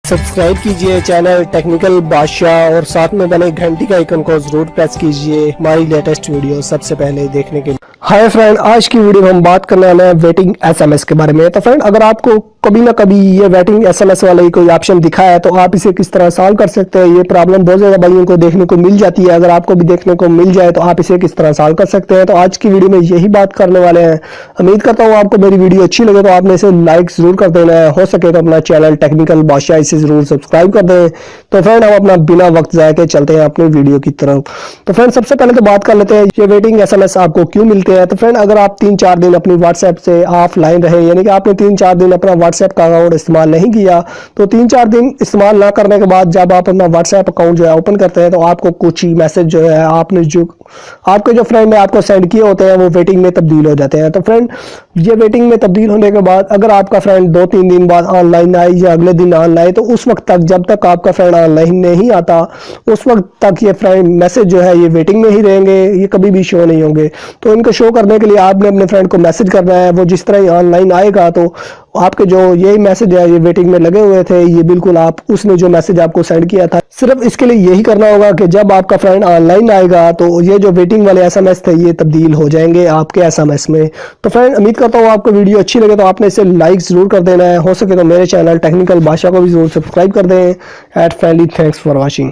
Subscribe कीजिए channel technical बादशाह और साथ में बने घंटी का आइकन को जरूर प्रेस कीजिए हमारी लेटेस्ट वीडियो सबसे पहले देखने के लिए। हाय फ्रेंड, आज की वीडियो में हम बात करने वाले हैं वेटिंग एसएमएस के बारे में। तो फ्रेंड, अगर आपको कभी ना कभी ये वेटिंग एसएमएस वाला ही कोई ऑप्शन दिखा है तो आप इसे किस तरह सॉल्व कर सकते हैं। ये प्रॉब्लम बहुत ज्यादा भाइयों को देखने को मिल जाती है। अगर आपको भी देखने को मिल जाए तो आप इसे किस तरह सॉल्व कर सकते हैं। तो आज की वीडियो में यही बात करने वाले हैं। उम्मीद करता हूँ आपको मेरी वीडियो अच्छी लगे तो आपने इसे लाइक जरूर कर देना है। हो सके तो अपना चैनल टेक्निकल बादशाह इसे जरूर सब्सक्राइब कर दें। तो फ्रेंड, हम अपना बिना वक्त जाए के चलते हैं अपनी वीडियो की तरफ। तो फ्रेंड, सबसे पहले तो बात कर लेते हैं ये वेटिंग एसएमएस आपको क्यों मिलते हैं। तो फ्रेंड, अगर आप 3-4 दिन अपनी व्हाट्सएप से ऑफलाइन रहे, यानी कि आपने 3-4 दिन अपना व्हाट्सएप का अकाउंट इस्तेमाल नहीं किया, तो 3-4 दिन इस्तेमाल ना करने के बाद जब आप अपना व्हाट्सएप अकाउंट जो है ओपन करते हैं तो आपको कुछ ही मैसेज जो है आपने जो आपके जो फ्रेंड है आपको सेंड किए होते हैं वो वेटिंग में तब्दील हो जाते हैं। तो फ्रेंड, ये वेटिंग में तब्दील होने के बाद अगर आपका फ्रेंड 2-3 दिन बाद ऑनलाइन आए या अगले दिन ऑनलाइन आए तो उस वक्त तक, जब तक आपका फ्रेंड ऑनलाइन नहीं आता, उस वक्त तक ये फ्रेंड मैसेज जो है ये वेटिंग में ही रहेंगे, ये कभी भी शो नहीं होंगे। तो इनको शो करने के लिए आपने अपने फ्रेंड को मैसेज करना है। वो जिस तरह ही ऑनलाइन आएगा तो आपके जो यही मैसेज है ये वेटिंग में लगे हुए थे, ये बिल्कुल आप उसने जो मैसेज आपको सेंड किया था, सिर्फ इसके लिए यही करना होगा कि जब आपका फ्रेंड ऑनलाइन आएगा तो ये जो वेटिंग वाले एसएमएस थे ये तब्दील हो जाएंगे आपके एसएमएस में। तो फ्रेंड, उम्मीद करता हूँ आपको वीडियो अच्छी लगे तो आपने इसे लाइक जरूर कर देना है। हो सके तो मेरे चैनल टेक्निकल बादशाह को भी जरूर सब्सक्राइब कर दें। At friendly, thanks for watching.